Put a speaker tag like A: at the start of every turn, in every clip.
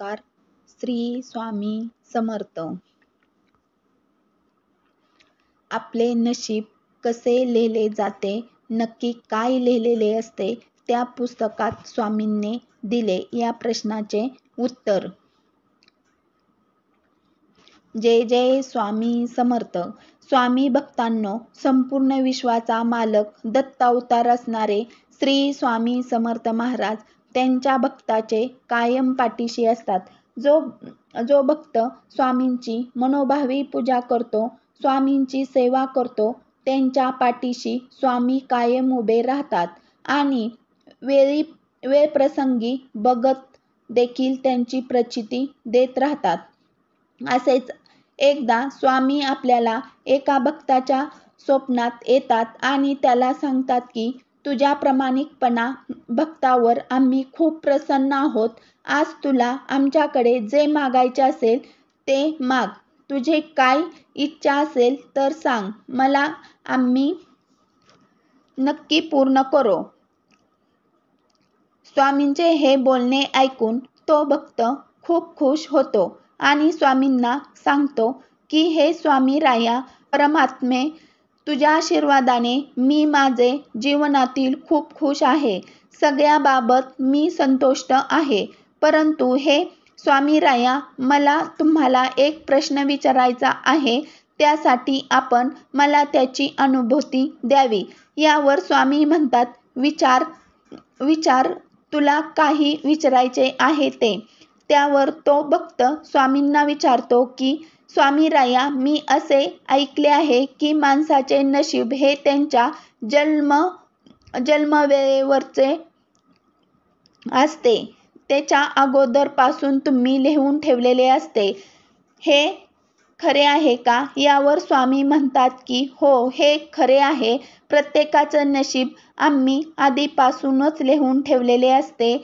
A: नमस्कार. श्री स्वामी समर्थ. आपले नशीब कसे लिहिले जाते, नक्की काय लिहिलेले असते त्या पुस्तकात स्वामींनी दिले या प्रश्नाचे उत्तर. जय जय स्वामी समर्थ. स्वामी भक्तांनो, संपूर्ण विश्वाचा मालक दत्तावतार असणारे श्री स्वामी समर्थ महाराज त्यांच्या भक्ताचे कायम पाठीशी असतात. जो भक्त स्वामींची मनोभावी पूजा करतो, स्वामींची सेवा करतो, त्यांच्या पाठीशी स्वामी कायम उभे राहतात आणि वेळप्रसंगी बघत देखील त्यांची प्रचिती देत राहतात. असेच एकदा स्वामी आपल्याला एका भक्ताच्या स्वप्नात येतात आणि त्याला सांगतात की तुझ्या प्रामाणिकपणा भक्तावर आम्ही खूप प्रसन्न आहोत. आज तुला आमच्याकडे जे मागायचे असेल ते माग. तुझे काय इच्छा असेल तर सांग मला, आम्ही नक्की पूर्ण करू. स्वामींचे हे बोलणे ऐकून तो भक्त खूप खुश होतो आणि स्वामींना सांगतो की हे स्वामी राया परमात्मे, तुझ्या आशीर्वादाने मी माझे जीवनातील खूप खुश आहे. सगळ्याबाबत मी संतुष्ट आहे. परंतु हे स्वामी राया, मला तुम्हाला एक प्रश्न विचारायचा आहे. त्यासाठी आपण मला त्याची अनुभूती द्यावी. यावर स्वामी म्हणतात, विचार तुला काही विचारायचे आहे ते. त्यावर तो भक्त स्वामींना विचारतो की स्वामी राया, मी असे ऐकले आहे की माणसाचे नशीब हे त्यांच्या जन्मवेळेवरचे असते, त्याच्या अगोदरपासून तुम्ही लिहून ठेवलेले असते. हे खरे आहे का? यावर स्वामी म्हणतात की हो, हे खरे आहे. प्रत्येकाचं नशीब आम्ही आधीपासूनच लिहून ठेवलेले असते.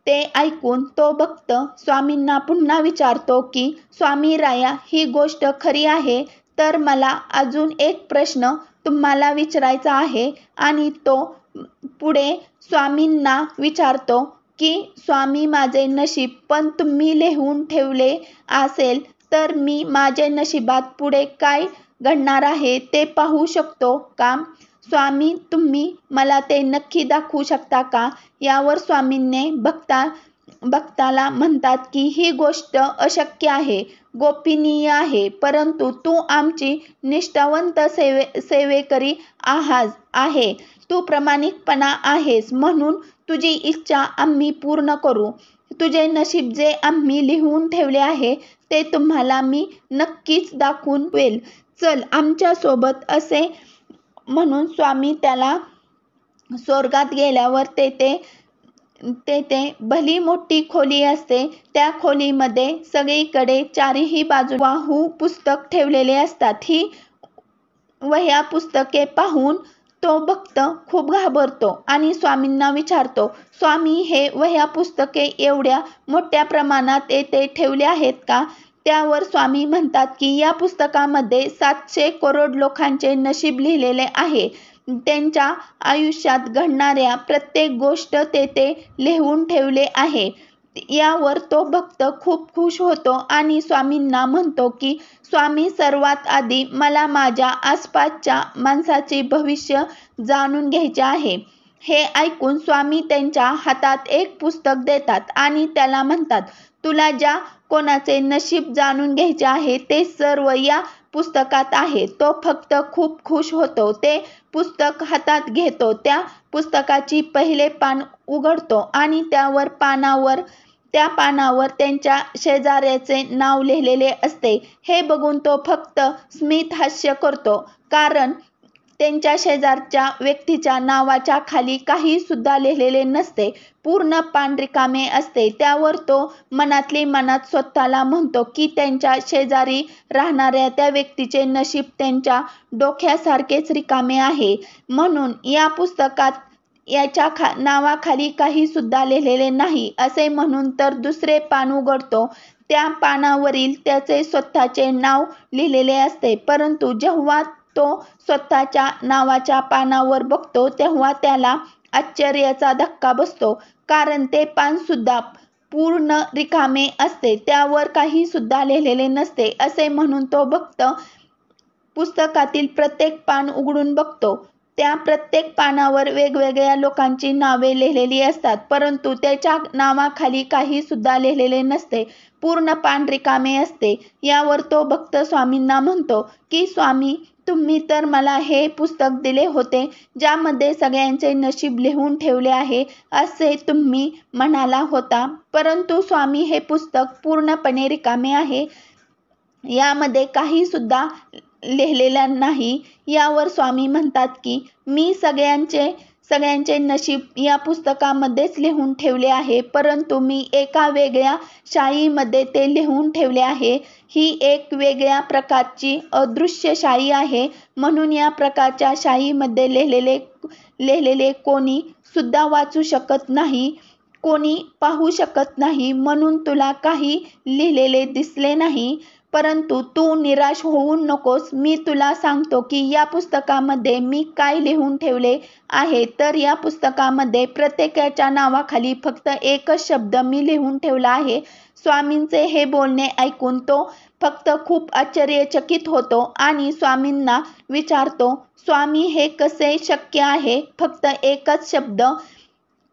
A: ते ऐकून तो भक्त स्वामींना पुन्हा विचारतो की स्वामी राया, ही गोष्ट खरी आहे, तर मला अजून एक प्रश्न तुम्हाला विचारायचा आहे. आणि तो पुढे स्वामींना विचारतो की स्वामी, माझे नशीब पण तुम्ही लिहून ठेवले असेल तर मी माझ्या नशिबात पुढे काय घडणार आहे ते पाहू शकतो का? स्वामी, तुम्ही मला ते नक्की दाखवू शकता का? यावर स्वामींनी भक्ताला म्हणतात की ही गोष्ट अशक्य आहे, गोपनीय आहे. परंतु तू आमची निष्ठावंत सेवेकरी आहे. तू प्रामाणिकपणा आहेस, म्हणून तुझी इच्छा आम्ही पूर्ण करू. तुझे नशीब जे आम्ही लिहून ठेवले आहे ते तुम्हाला मी नक्कीच दाखवेल. चल आमच्या सोबत. असे म्हणून स्वामी त्याला स्वर्गात गेल्यावर तेथे भली मोठी खोली असते. त्या खोलीमध्ये सगळीकडे चारही बाजू पुस्तक ठेवलेले असतात. ही वह्या पुस्तके पाहून तो भक्त खूप घाबरतो आणि स्वामींना विचारतो, स्वामी, हे वह्या पुस्तके एवढ्या मोठ्या प्रमाणात येथे ठेवले आहेत का? त्यावर स्वामी म्हणतात की या पुस्तकामध्ये 700 करोड लोकांचे नशीब लिहिलेले आहे. त्यांच्या आयुष्यात घडणाऱ्या प्रत्येक गोष्ट तेथे लिहून ठेवले आहे. यावर तो भक्त खूप खुश होतो आणि स्वामींना म्हणतो की स्वामी, सर्वात आधी मला माझ्या आसपासच्या माणसाचे भविष्य जाणून घ्यायचे आहे. हे ऐकून स्वामी त्यांच्या हातात एक पुस्तक देतात आणि त्याला म्हणतात, तुला ज्या कोणाचे नशीब जाणून घ्यायचे आहे ते सर्व या पुस्तकात आहे. तो फक्त खूप खुश होतो. ते पुस्तक हातात घेतो. त्या पुस्तकाची पहिले पान उघडतो आणि त्या पानावर त्यांच्या शेजाऱ्याचे नाव लिहिलेले असते. हे बघून तो फक्त स्मित हास्य करतो, कारण त्यांच्या शेजारच्या व्यक्तीच्या नावाच्या खाली काही सुद्धा लिहिलेले नसते. पूर्ण पान रिकामे असते. त्यावर तो मनातली मनात स्वतःला म्हणतो की त्यांच्या शेजारी राहणाऱ्या त्या व्यक्तीचे नशीब त्यांच्या डोक्यासारखेच रिकामे आहे. म्हणून या पुस्तकात याच्या नावाखाली काही सुद्धा लिहिलेले नाही असे म्हणून तर दुसरे पान उघडतो. त्या पानावरील त्याचे स्वतःचे नाव लिहिलेले असते. परंतु जेव्हा तो स्वतःच्या नावाच्या पानावर बघतो तेव्हा त्याला आश्चर्याचा धक्का बसतो, कारण ते पान सुद्धा पूर्ण रिकामे असते, त्यावर काही सुद्धा लिहिलेले नसते. असे म्हणून तो भक्त पुस्तकातील प्रत्येक पान उघडून बघतो. त्या प्रत्येक पानावर वेगवेगळ्या लोकांची नावे लिहिलेली असतात, परंतु त्याच्या नावाखाली काही सुद्धा लिहिलेले नसते. पूर्ण पान रिकामे असते. यावर तो भक्त स्वामींना म्हणतो की स्वामी, तुम्ही तर मला हे पुस्तक दिले होते ज्यामध्ये सगळ्यांचे नशीब लिहून ठेवले आहे असे तुम्ही म्हणाला होता, परंतु स्वामी, हे पुस्तक पूर्णपणे रिकामे आहे. यामध्ये काही सुद्धा लिहिलेला नाही. यावर स्वामी म्हणतात की मी सगळ्यांचे नशीब या पुस्तकामध्येच लिहून ठेवले आहे, परंतु मी एका वेगळ्या शाईमध्ये ते लिहून ठेवले आहे. ही एक वेगळ्या प्रकारची अदृश्य शाई आहे, म्हणून या प्रकारच्या शाईमध्ये लिहिलेले कोणी सुद्धा वाचू शकत नाही, कोणी पाहू शकत नाही, म्हणून तुला काही लिहिलेले दिसले नाही. परंतु तू निराश होऊ नकोस. मी तुला सांगतो की या पुस्तकामध्ये मी काय लिहून ठेवले आहे. तर या पुस्तकामध्ये प्रत्येकाच्या नावाखाली फक्त एकच शब्द मी लिहून ठेवला आहे. स्वामींचे हे बोलणे ऐकून तो फक्त खूप आश्चर्यचकित होतो आणि स्वामींना विचारतो, स्वामी, हे कसे शक्य आहे? फक्त एकच शब्द,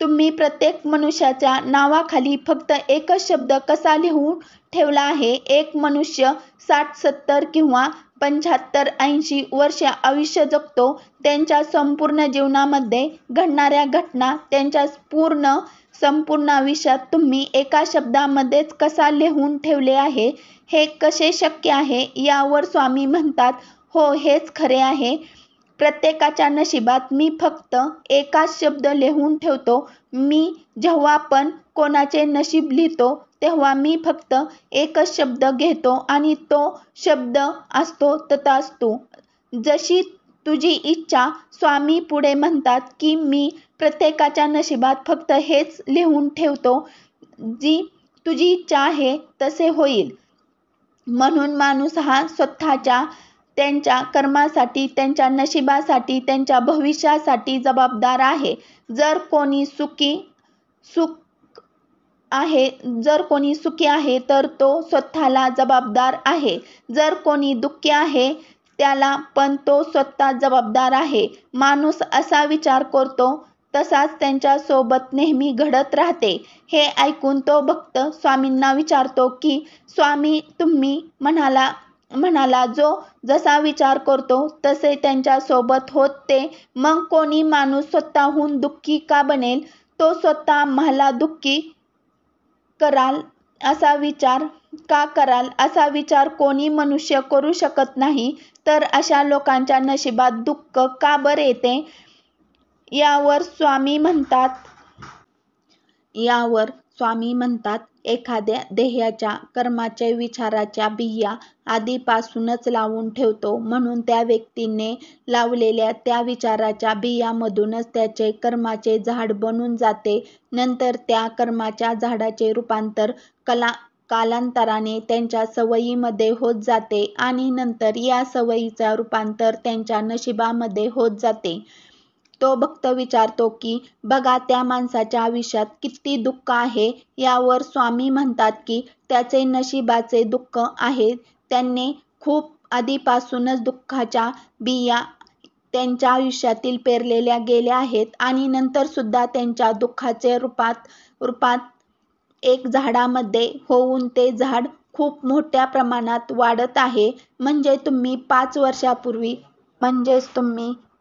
A: तुम्ही प्रत्येक मनुष्याच्या नावाखाली फक्त एकच शब्द कसा लिहून ठेवला आहे? एक मनुष्य 60, 70 किंवा 75, 80 वर्ष आयुष्य जगतो. त्यांच्या संपूर्ण जीवनामध्ये घडणाऱ्या घटना, त्यांच्या संपूर्ण आयुष्यात तुम्ही एका शब्दामध्येच कसा लिहून ठेवले आहे? हे कसे शक्य आहे? यावर स्वामी म्हणतात, हो, हेच खरे आहे. प्रत्येकाच्या नशिबात मी फक्त एकाच शब्द लिहून ठेवतो. मी जेव्हा पण कोणाचे नशीब लिहितो तेव्हा मी फक्त एकच शब्द घेतो आणि तो शब्द असतो तथास्तु, जशी तुझी इच्छा. स्वामी पुढे म्हणतात की मी प्रत्येकाच्या नशिबात फक्त हेच लिहून ठेवतो, जी तुझी इच्छा आहे तसे होईल. म्हणून माणूस हा स्वतःच्या, त्यांच्या कर्मासाठी, त्यांच्या नशिबासाठी, त्यांच्या भविष्यासाठी जबाबदार आहे. जर कोणी सुखी आहे तर तो स्वतःला जबाबदार आहे. जर कोणी दुःखी आहे त्याला पण तो स्वतः जबाबदार आहे. माणूस असा विचार करतो तसाच त्यांच्या सोबत नेहमी घडत राहते. हे ऐकून तो भक्त स्वामींना विचारतो की स्वामी, तुम्ही म्हणाला जो जसा विचार करतो तसे त्यांच्या सोबत होते, मग कोणी माणूस स्वतःहून दुःखी का बनेल? तो स्वतः मला दुःखी कराल असा विचार का कराल? असा विचार कोणी मनुष्य करू शकत नाही. तर अशा लोकांच्या नशिबात दुःख का बरं येते? यावर स्वामी म्हणतात, एखाद्या ध्येयाच्या, कर्माच्या विचाराच्या बिया आधीपासूनच लावून ठेवतो, म्हणून त्या व्यक्तीने लावलेल्या त्या विचाराच्या बियामधूनच त्याचे कर्माचे झाड बनून जाते. नंतर त्या कर्माच्या झाडाचे रूपांतर कालांतराने त्यांच्या सवयीमध्ये होत जाते आणि नंतर या सवयीचा रूपांतर त्यांच्या नशिबामध्ये होत जाते. तो भक्त विचारतो की बघा, त्या माणसाच्या आयुष्यात किती दुःख आहे. यावर स्वामी म्हणतात की त्याचे नशिबाचे दुःख आहे. त्यांनी खूप आधीपासूनच दुःखाच्या बिया त्यांच्या आयुष्यातील पेरलेल्या गेल्या आहेत आणि नंतर सुद्धा त्यांच्या दुःखाचे रूपात एक झाडामध्ये होऊन ते झाड खूप मोठ्या प्रमाणात वाढत आहे. तुम्ही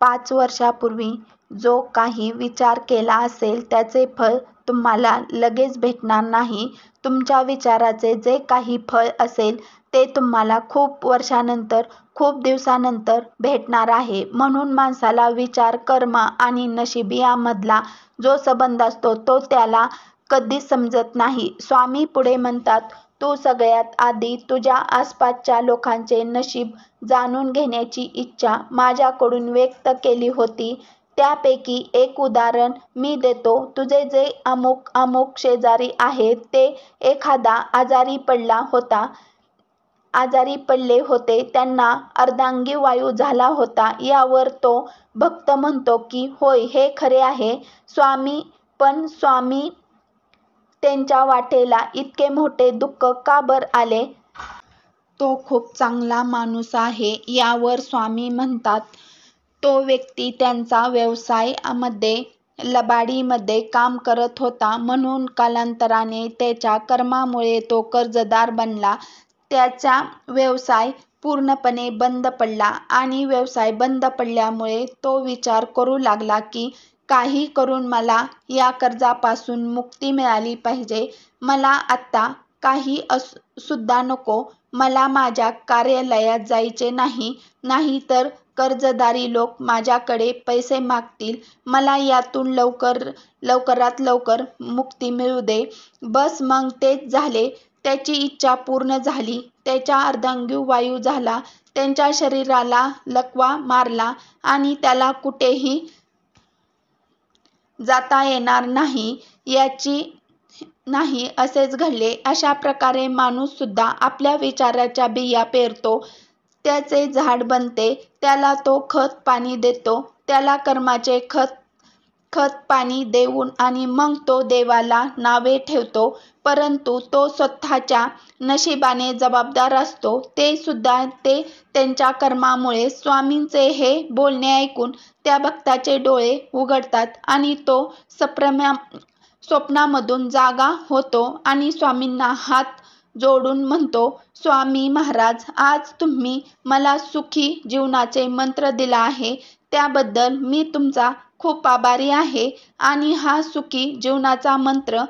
A: 5 वर्षापूर्वी जो काही विचार केला असेल त्याचे फळ तुम्हाला लगेच भेटणार नाही. तुमच्या विचाराचे जे काही फळ असेल ते तुम्हाला खूप वर्षानंतर, खूप दिवसानंतर भेटणार आहे. म्हणून माणसाला विचार, कर्म आणि नशीब यामधला जो संबंध असतो तो त्याला कधीच समजत नाही. स्वामी पुढे म्हणतात, तू सगळ्यात आधी तुझ्या आसपासच्या लोकांचे नशीब जाणून घेण्याची इच्छा माझ्याकडून व्यक्त केली होती. त्यापैकी एक उदाहरण मी देतो. तुझे जे अमुक शेजारी आहेत ते एखादा आजारी पडले होते. त्यांना अर्धांगी वायू झाला होता. यावर तो भक्त म्हणतो की होय, हे खरे आहे स्वामी, पण स्वामी, त्यांच्या वाटेला इतके मोठे दुःख का बरं आले? तो खूप चांगला माणूस आहे. यावर स्वामी म्हणतात, तो व्यक्ती त्यांचा व्यवसायामध्ये लबाडीमध्ये काम करत होता, म्हणून कालांतराने त्याच्या कर्मामुळे तो कर्जदार बनला. त्याचा व्यवसाय पूर्णपणे बंद पडला आणि व्यवसाय बंद पडल्यामुळे तो विचार करू लागला की काही करून मला या कर्जापासून मुक्ती मिळाली पाहिजे. मला आत्ता काही सुद्धा नको. मला माझ्या कार्यालयात जायचे नाही, नाहीतर कर्जदारी लोक माझ्याकडे पैसे मागतील. मला यातून लवकरात लवकर मुक्ती मिळू दे. बस मग तेच झाले. त्याची इच्छा पूर्ण झाली. त्याचा अर्धांगीन वायू झाला. त्याच्या शरीराला लकवा मारला आणि त्याला कुठेही जाता येणार नाही असेच घडले. अशा प्रकारे माणूस सुद्धा आपल्या विचाराच्या बिया पेरतो, त्याचे झाड बनते, त्याला तो खत पाणी देतो. त्याला कर्माचे खत पाणी देऊन आणि मग तो देवाला नावे ठेवतो, परंतु तो स्वतःच्या नशिबाने जबाबदार असतो. ते सुद्धा त्यांच्या कर्मामुळे. स्वामींचे हे बोलणे ऐकून त्या भक्ताचे डोळे उघडतात आणि तो स्वप्नामधून जागा होतो आणि स्वामींना हात जोडून म्हणतो, स्वामी महाराज, आज तुम्ही मला सुखी जीवनाचे मंत्र दिला आहे, त्याबद्दल मी तुमचा खूप आभारी आहे. आणि हा सुखी जीवनाचा मंत्र,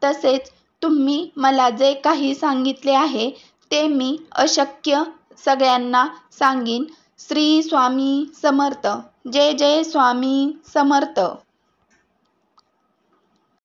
A: तसेच तुम्ही मला जे काही सांगितले आहे ते मी अशक्य सगळ्यांना सांगीन. श्री स्वामी समर्थ. जय जय स्वामी समर्थ.